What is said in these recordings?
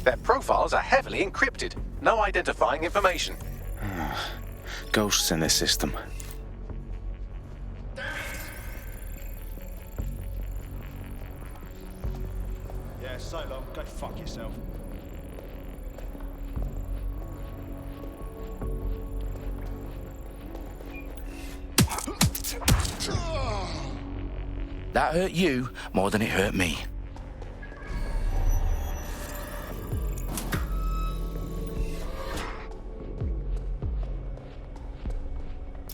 Their profiles are heavily encrypted. No identifying information. Ghosts in this system. Yeah, so long. Go fuck yourself. That hurt you more than it hurt me.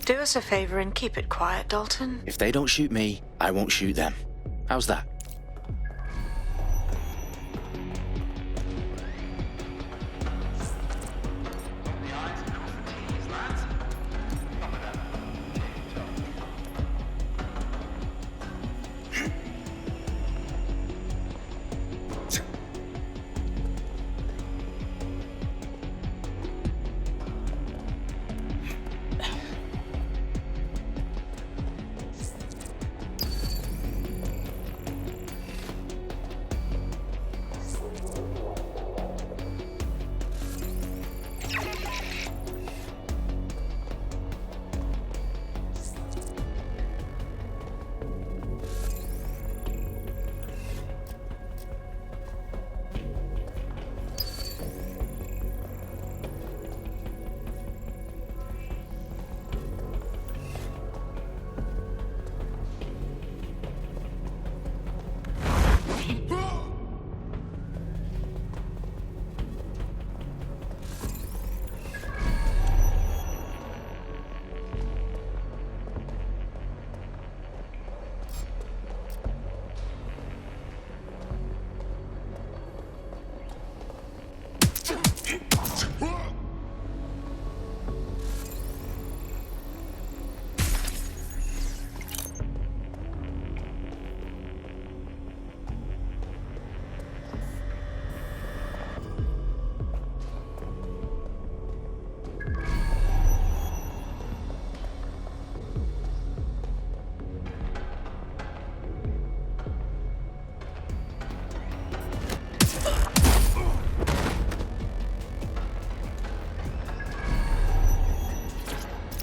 Do us a favor and keep it quiet, Dalton. If they don't shoot me, I won't shoot them. How's that?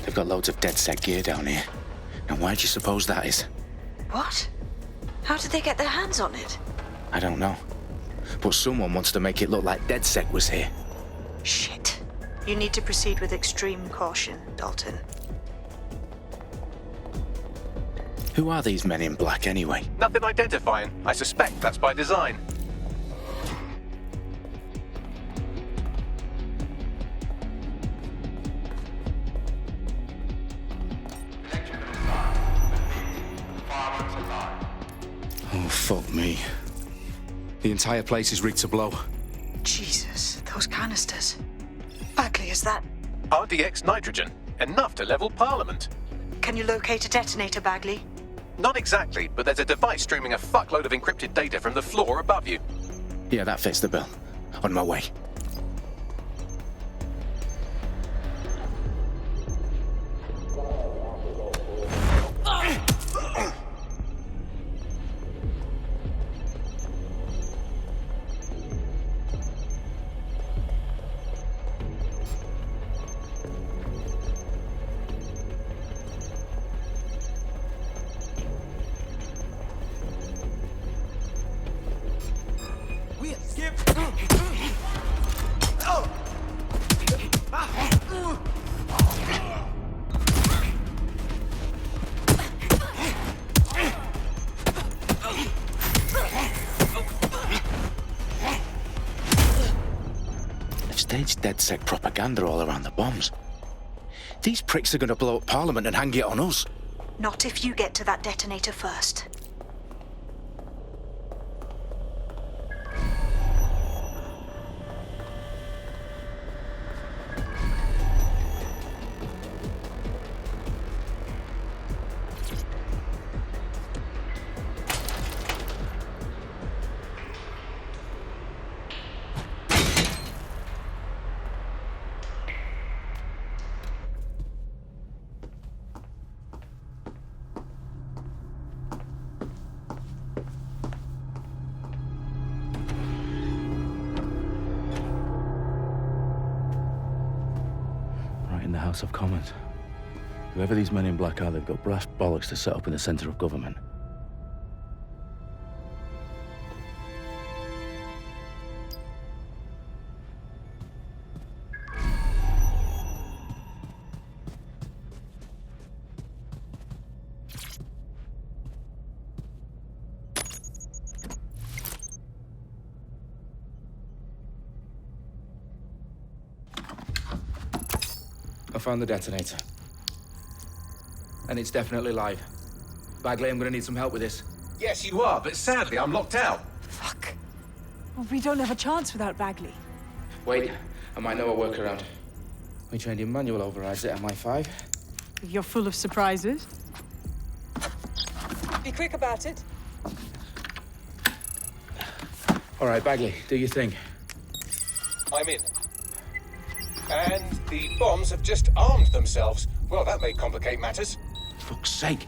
They've got loads of DedSec gear down here. And why do you suppose that is? What? How did they get their hands on it? I don't know. But someone wants to make it look like DedSec was here. Shit. You need to proceed with extreme caution, Dalton. Who are these men in black anyway? Nothing identifying. I suspect that's by design. Oh, fuck me. The entire place is rigged to blow. Jesus, those canisters. Bagley, is that... RDX nitrogen. Enough to level Parliament. Can you locate a detonator, Bagley? Not exactly, but there's a device streaming a fuckload of encrypted data from the floor above you. Yeah, that fits the bill. On my way. They've staged DedSec propaganda all around the bombs. These pricks are going to blow up Parliament and hang it on us. Not if you get to that detonator first. House of Commons. Whoever these men in black are, they've got brass bollocks to set up in the centre of government. I found the detonator. And it's definitely live. Bagley, I'm gonna need some help with this. Yes, you are, but sadly, I'm locked out. Fuck. Well, we don't have a chance without Bagley. Wait, I might know a workaround. We trained in manual overrides at MI5. You're full of surprises. Be quick about it. All right, Bagley, do your thing. I'm in. And the bombs have just armed themselves. Well, that may complicate matters. Fuck's sake.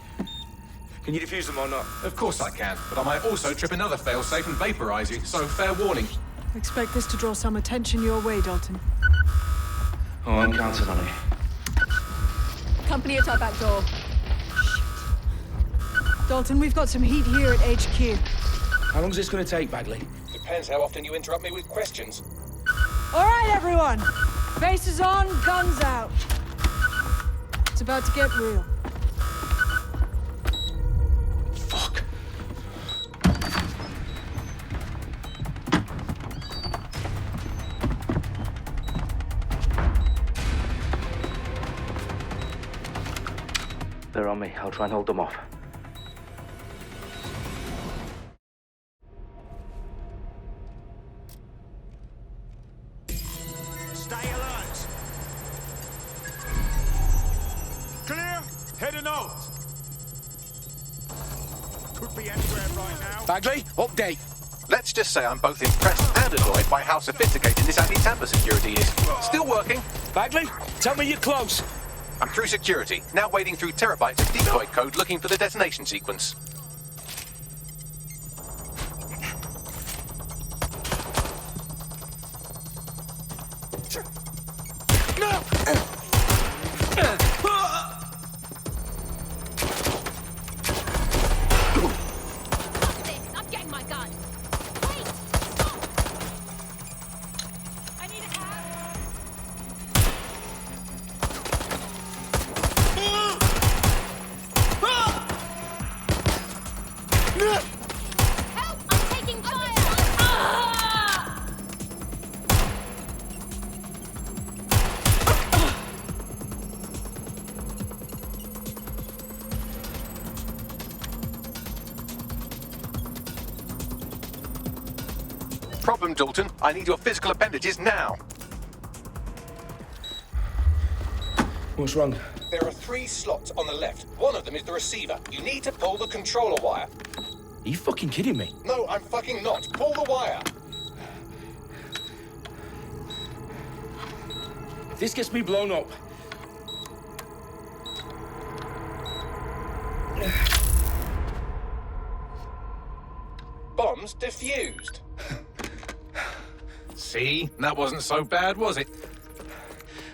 Can you defuse them or not? Of course I can, but I might also trip another failsafe and vaporize you, so fair warning. Expect this to draw some attention your way, Dalton. Oh, I'm counting on it. Company at our back door. Shit. Dalton, we've got some heat here at HQ. How long is this gonna take, Bagley? Depends how often you interrupt me with questions. All right, everyone. Faces on, guns out. It's about to get real. Fuck. They're on me. I'll try and hold them off. Stay alert. Clear. Head and out. Could be anywhere right now. Bagley, update. Let's just say I'm both impressed and annoyed by how sophisticated this anti-tamper security is. Still working. Bagley, tell me you're close. I'm through security, now wading through terabytes of decoy code looking for the detonation sequence. I'm getting my gun. Wait! Stop! I need help! Help! I'm taking fire! Problem, Dalton. I need your physical appendages now. What's wrong? There are 3 slots on the left. One of them is the receiver. You need to pull the controller wire. Are you fucking kidding me? No, I'm fucking not. Pull the wire. If this gets me blown up... Bombs defused. See? That wasn't so bad, was it?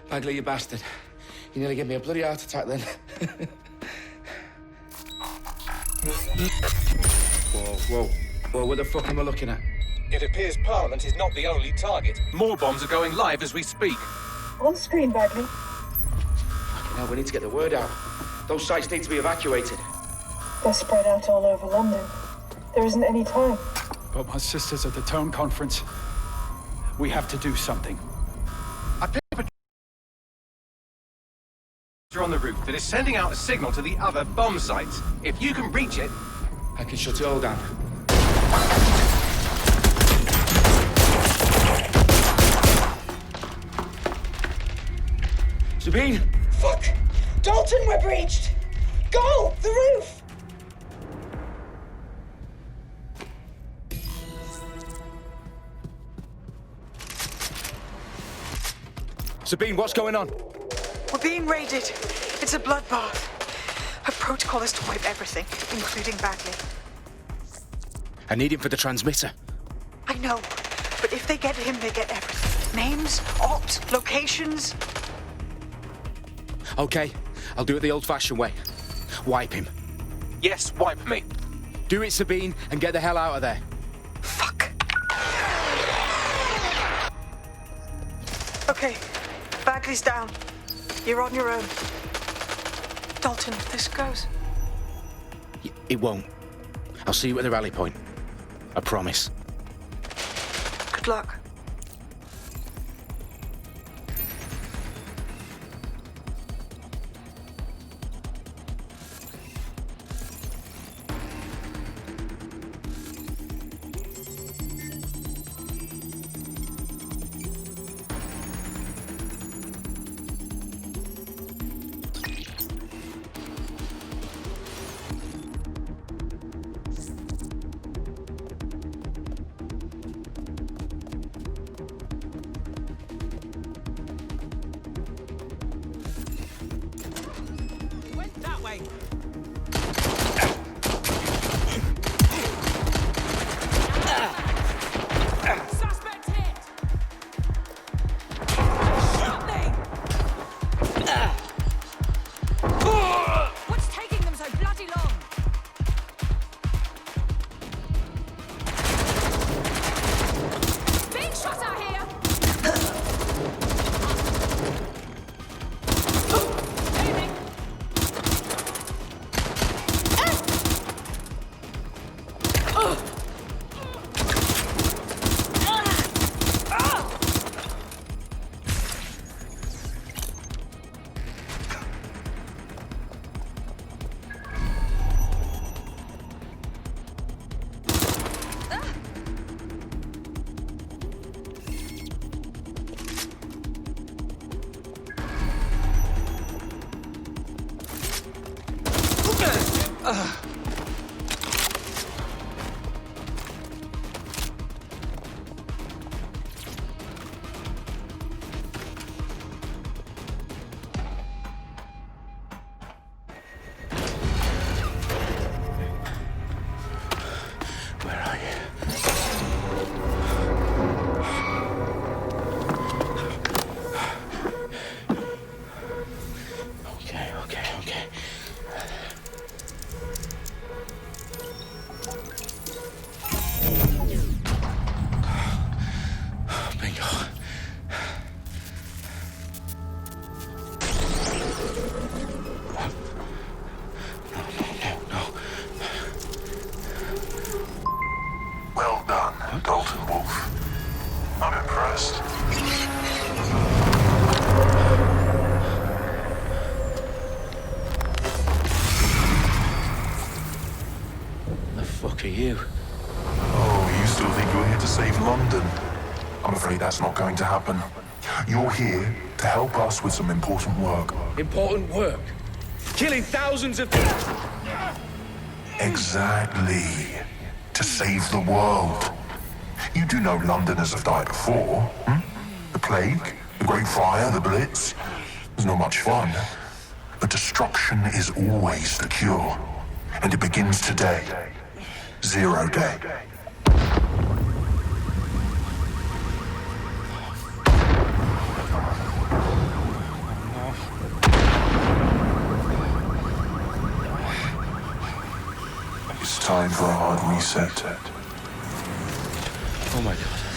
Bagley, you bastard. You nearly gave me a bloody heart attack then. Whoa, what the fuck am I looking at? It appears Parliament is not the only target. More bombs are going live as we speak. On screen, Bagley. Now we need to get the word out. Those sites need to be evacuated. They're spread out all over London. There isn't any time. But my sister's at the town conference. We have to do something. I picked a on the roof that is sending out a signal to the other bomb sites. If you can reach it... I can shut it all down. Sabine! Fuck! Dalton, we're breached! Go! The roof! Sabine, what's going on? We're being raided. It's a bloodbath. Our protocol is to wipe everything, including Bagley. I need him for the transmitter. I know, but if they get him, they get everything. Names, ops, locations. Okay, I'll do it the old-fashioned way. Wipe him. Yes, wipe me. Do it, Sabine, and get the hell out of there. Fuck. Okay, Bagley's down. You're on your own. Dalton, if this goes... It won't. I'll see you at the rally point. I promise. Good luck. Went that way. Suspect hit. Shot me. What's taking them so bloody long? Being shot out here. Aiming. Where are you? Okay. Bingo. No. Well done, Dalton Wolf. I'm impressed. The fuck are you? Oh, you still think you're here to save London? I'm afraid that's not going to happen. You're here to help us with some important work. Important work. Killing thousands of... Exactly. To save the world. You do know Londoners have died before, hmm? The Plague, the Great Fire, the Blitz. It's not much fun. But destruction is always the cure. And it begins today. Zero Day. It's time for a hard reset. Oh my God.